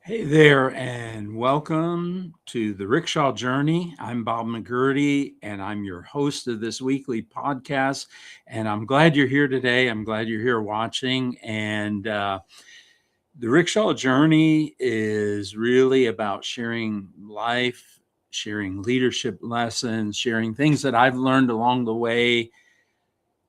Hey there, and welcome to the Rickshaw Journey. I'm Bob McGurty, and I'm your host of this weekly podcast. And I'm glad you're here today. I'm glad you're here watching. And the Rickshaw Journey is really about sharing life, sharing leadership lessons, sharing things that I've learned along the way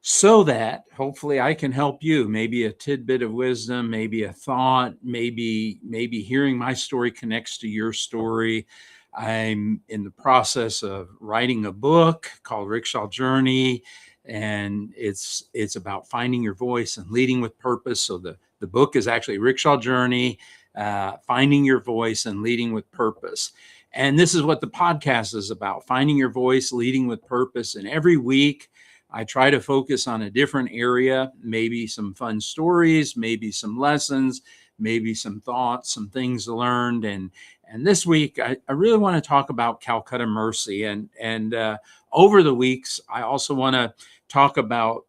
so that hopefully I can help you. Maybe a tidbit of wisdom, maybe a thought, maybe hearing my story connects to your story. I'm in the process of writing a book called Rickshaw Journey, and it's about finding your voice and leading with purpose. So the book is actually Rickshaw Journey, finding your voice and leading with purpose. And this is what the podcast is about: finding your voice, leading with purpose. And every week I try to focus on a different area, maybe some fun stories, maybe some lessons, maybe some thoughts, some things learned. And this week, I really want to talk about Calcutta Mercy. And over the weeks, I also want to talk about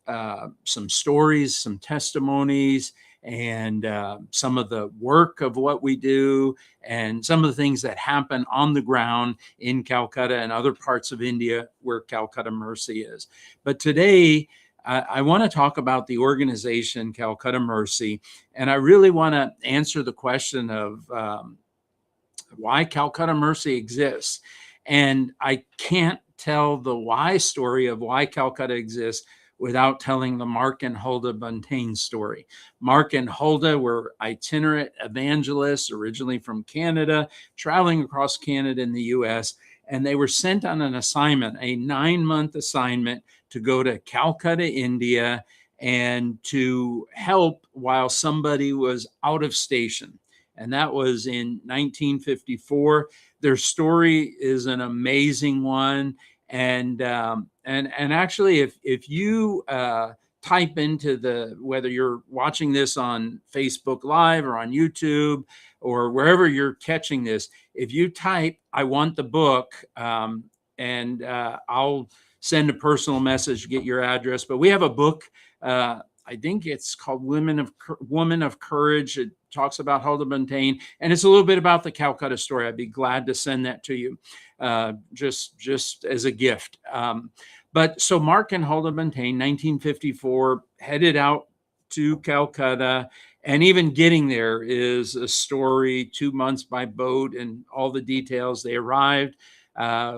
some stories, some testimonies, and some of the work of what we do, and some of the things that happen on the ground in Calcutta and other parts of India where Calcutta Mercy is. But today, I want to talk about the organization Calcutta Mercy, and I really want to answer the question of why Calcutta Mercy exists. And I can't tell the why story of why Calcutta exists without telling the Mark and Hulda Buntain story. Mark and Hulda were itinerant evangelists, originally from Canada, traveling across Canada and the US, and they were sent on an assignment, a 9-month assignment, to go to Calcutta, India, and to help while somebody was out of station. And that was in 1954. Their story is an amazing one. And actually, if you type into whether you're watching this on Facebook Live or on YouTube or wherever you're catching this, if you type "I want the book," and I'll send a personal message, get your address. But we have a book. I think it's called Woman of Courage. It talks about Hulda Buntain, and it's a little bit about the Calcutta story. I'd be glad to send that to you, just as a gift. But so Mark and Hulda Buntain, 1954, headed out to Calcutta, and even getting there is a story. 2 months by boat, and all the details. They arrived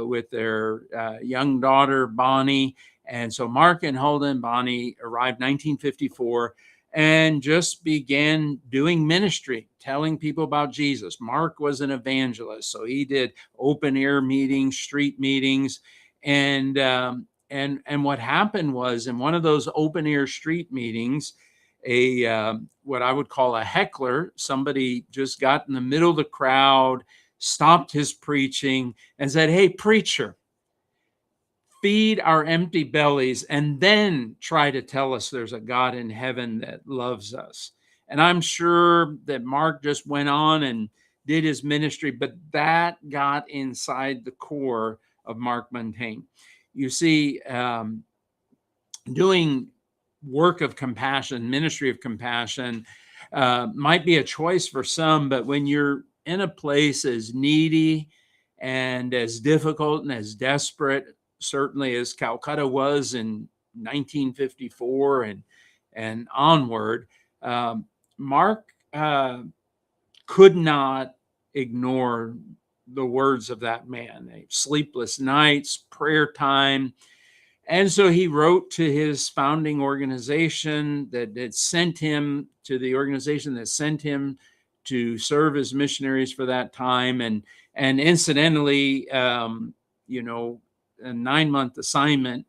with their young daughter Bonnie. And so Mark and Hulda and Bonnie arrived 1954 and just began doing ministry, telling people about Jesus. Mark was an evangelist, so he did open air meetings, street meetings, and what happened was, in one of those open air street meetings, what I would call a heckler, somebody just got in the middle of the crowd, stopped his preaching, and said, "Hey, preacher, feed our empty bellies and then try to tell us there's a God in heaven that loves us." And I'm sure that Mark just went on and did his ministry, but that got inside the core of Mark Buntain. You see, doing work of compassion, ministry of compassion, might be a choice for some, but when you're in a place as needy and as difficult and as desperate, certainly as Calcutta was in 1954 and onward, Mark could not ignore the words of that man. Sleepless nights, prayer time. And so he wrote to his founding organization that sent him to the organization that sent him to serve as missionaries for that time. And incidentally, a 9-month assignment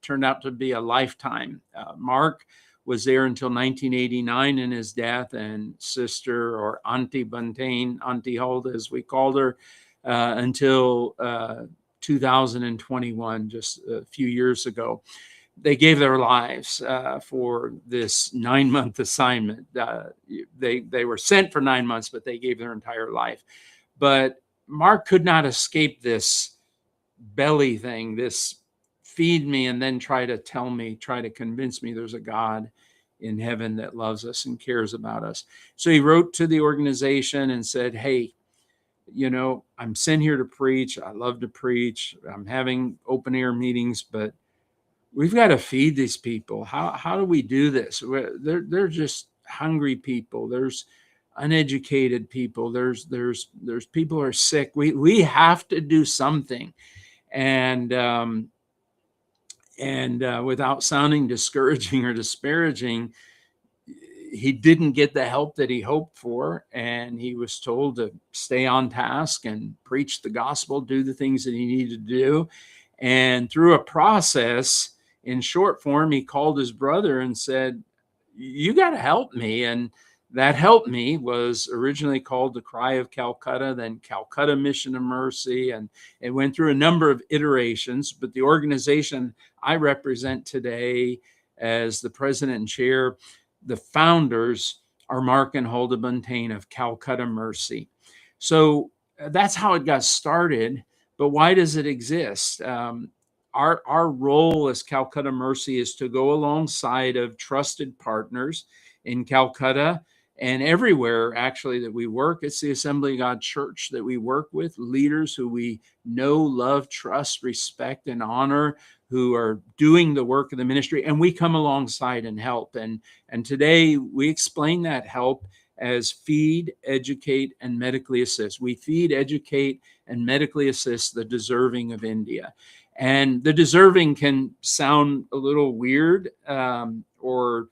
turned out to be a lifetime. Mark was there until 1989 in his death, and sister, or Auntie Buntain, Auntie Hulda as we called her, until 2021, just a few years ago. They gave their lives for this 9-month assignment. They were sent for 9 months, but they gave their entire life. But Mark could not escape this belly thing, this feed me and then try to convince me there's a God in heaven that loves us and cares about us. So he wrote to the organization and said, hey, I'm sent here to preach. I love to preach. I'm having open air meetings, but we've got to feed these people. How do we do this? They're just hungry people. There's uneducated people. There's people who are sick. We have to do something. And without sounding discouraging or disparaging, he didn't get the help that he hoped for, and he was told to stay on task and preach the gospel, do the things that he needed to do. And through a process, in short form, he called his brother and said, you got to help me. And that help me was originally called the Cry of Calcutta, then Calcutta Mission of Mercy. And it went through a number of iterations, but the organization I represent today as the president and chair, the founders are Mark and Hulda Buntain of Calcutta Mercy. So that's how it got started. But why does it exist? Our role as Calcutta Mercy is to go alongside of trusted partners in Calcutta and everywhere actually that we work. It's the Assembly of God Church that we work with, leaders who we know, love, trust, respect, and honor, who are doing the work of the ministry, and we come alongside and help. And today we explain that help as feed, educate, and medically assist. We feed, educate, and medically assist the deserving of India. And the deserving can sound a little weird or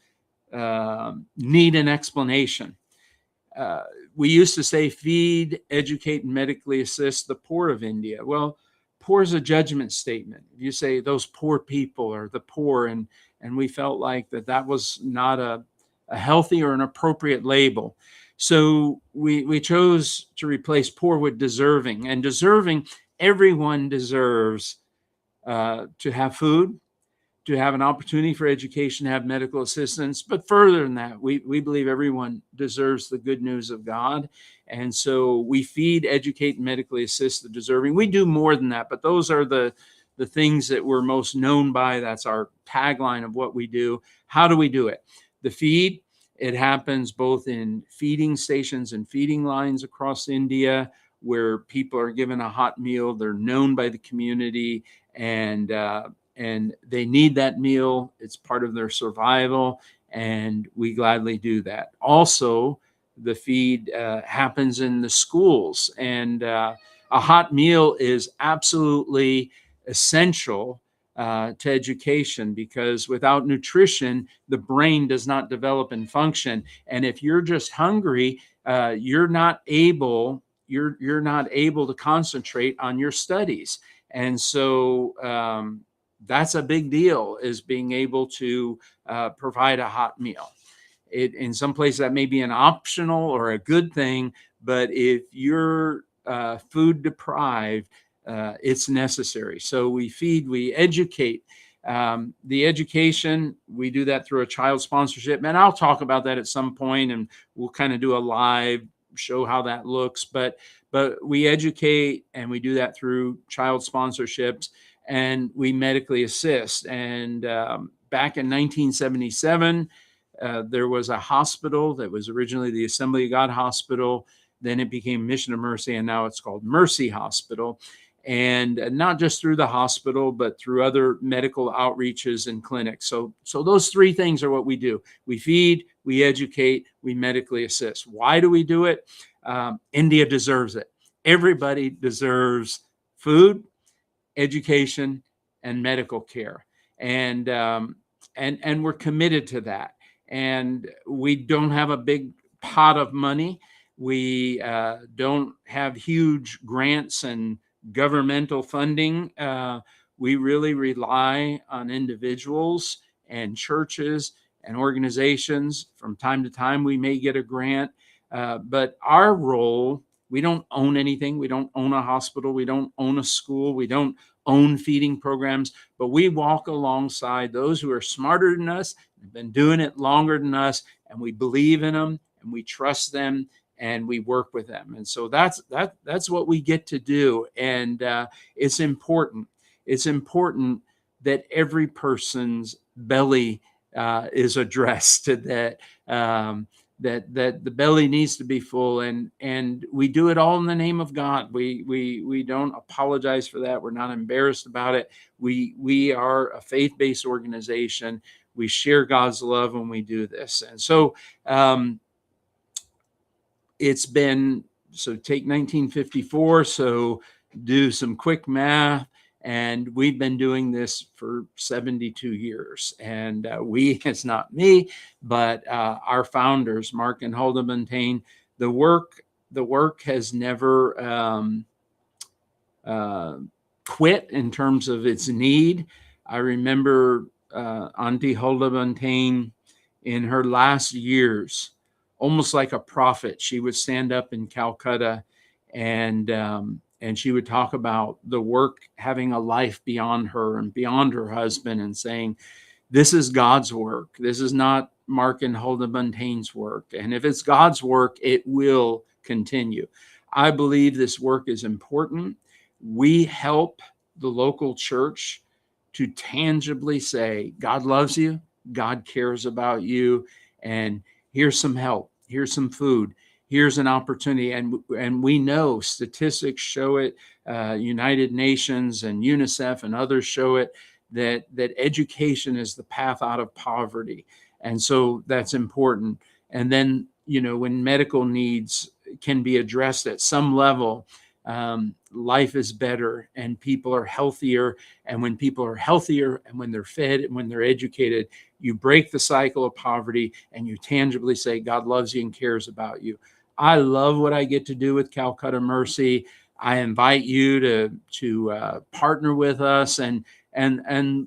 need an explanation. We used to say feed, educate, and medically assist the poor of India. Well, poor is a judgment statement. You say those poor people are the poor, and we felt like that was not a healthy or an appropriate label. So we chose to replace poor with deserving. And deserving, everyone deserves to have food, to have an opportunity for education, have medical assistance. But further than that, we believe everyone deserves the good news of God. And so we feed, educate, and medically assist the deserving. We do more than that, but those are the things that we're most known by. That's our tagline of what we do. How do we do it? The feed, it happens both in feeding stations and feeding lines across India, where people are given a hot meal. They're known by the community, and they need that meal. It's part of their survival, and we gladly do that. Also, the feed happens in the schools, and a hot meal is absolutely essential to education, because without nutrition, the brain does not develop and function. And if you're just hungry, you're not able to concentrate on your studies. And so that's a big deal, is being able to provide a hot meal. In some places that may be an optional or a good thing, but if you're food deprived, it's necessary. So we feed, we educate. The education, we do that through a child sponsorship. And I'll talk about that at some point, and we'll kind of do a live show how that looks. But we educate, and we do that through child sponsorships, and we medically assist. And back in 1977, there was a hospital that was originally the Assembly of God Hospital. Then it became Mission of Mercy, and now it's called Mercy Hospital. And not just through the hospital, but through other medical outreaches and clinics. So those three things are what we do. We feed, we educate, we medically assist. Why do we do it? India deserves it. Everybody deserves food, education, and medical care. And we're committed to that. And we don't have a big pot of money. We don't have huge grants and governmental funding. We really rely on individuals and churches and organizations. From time to time, we may get a grant. But our role, we don't own anything. We don't own a hospital. We don't own a school. We don't own feeding programs. But we walk alongside those who are smarter than us, have been doing it longer than us, and we believe in them, and we trust them, and we work with them. And so that's what we get to do. And it's important. It's important that every person's belly is addressed, that that the belly needs to be full, and we do it all in the name of God. We don't apologize for that. We're not embarrassed about it. We are a faith-based organization. We share God's love when we do this. And so it's been, so take 1954, so do some quick math, and we've been doing this for 72 years. And it's not me, but our founders, Mark and Hulda Buntain. The work has never quit in terms of its need. I remember Auntie Hulda Buntain in her last years, almost like a prophet, she would stand up in Calcutta and she would talk about the work having a life beyond her and beyond her husband, and saying, this is God's work. This is not Mark and Hulda Buntain's work. And if it's God's work, it will continue. I believe this work is important. We help the local church to tangibly say, God loves you, God cares about you, and here's some help, here's some food, here's an opportunity. And we know statistics show it, United Nations and UNICEF and others show it, that education is the path out of poverty. And so that's important. And then, when medical needs can be addressed at some level, life is better and people are healthier. And when people are healthier and when they're fed and when they're educated, you break the cycle of poverty and you tangibly say, God loves you and cares about you. I love what I get to do with Calcutta Mercy. I invite you to partner with us, and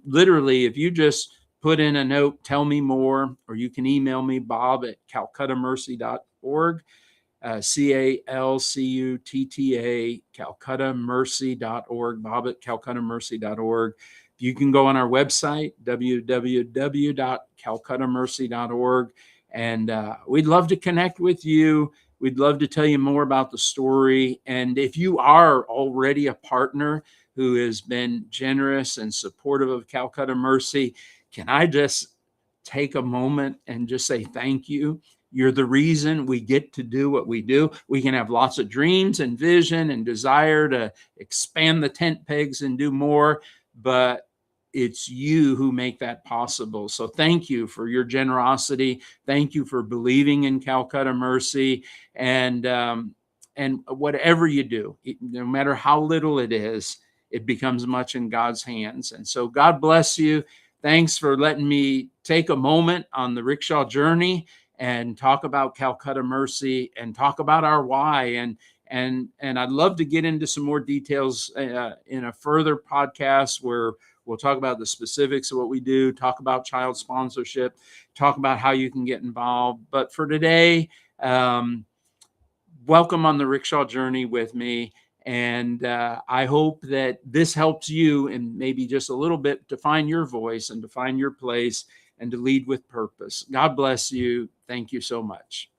literally, if you just put in a note, tell me more, or you can email me, bob@calcuttamercy.org. CALCUTTA, calcuttamercy.org, bob@calcuttamercy.org. You can go on our website, www.calcuttamercy.org, and we'd love to connect with you. We'd love to tell you more about the story. And if you are already a partner who has been generous and supportive of Calcutta Mercy, can I just take a moment and just say thank you? You're the reason we get to do what we do. We can have lots of dreams and vision and desire to expand the tent pegs and do more, but it's you who make that possible. So thank you for your generosity. Thank you for believing in Calcutta Mercy. And whatever you do, no matter how little it is, it becomes much in God's hands. And so God bless you. Thanks for letting me take a moment on the Rickshaw Journey and talk about Calcutta Mercy and talk about our why. And I'd love to get into some more details in a further podcast where we'll talk about the specifics of what we do, talk about child sponsorship, talk about how you can get involved. But for today, welcome on the Rickshaw Journey with me. And I hope that this helps you in maybe just a little bit to find your voice and to find your place and to lead with purpose. God bless you. Thank you so much.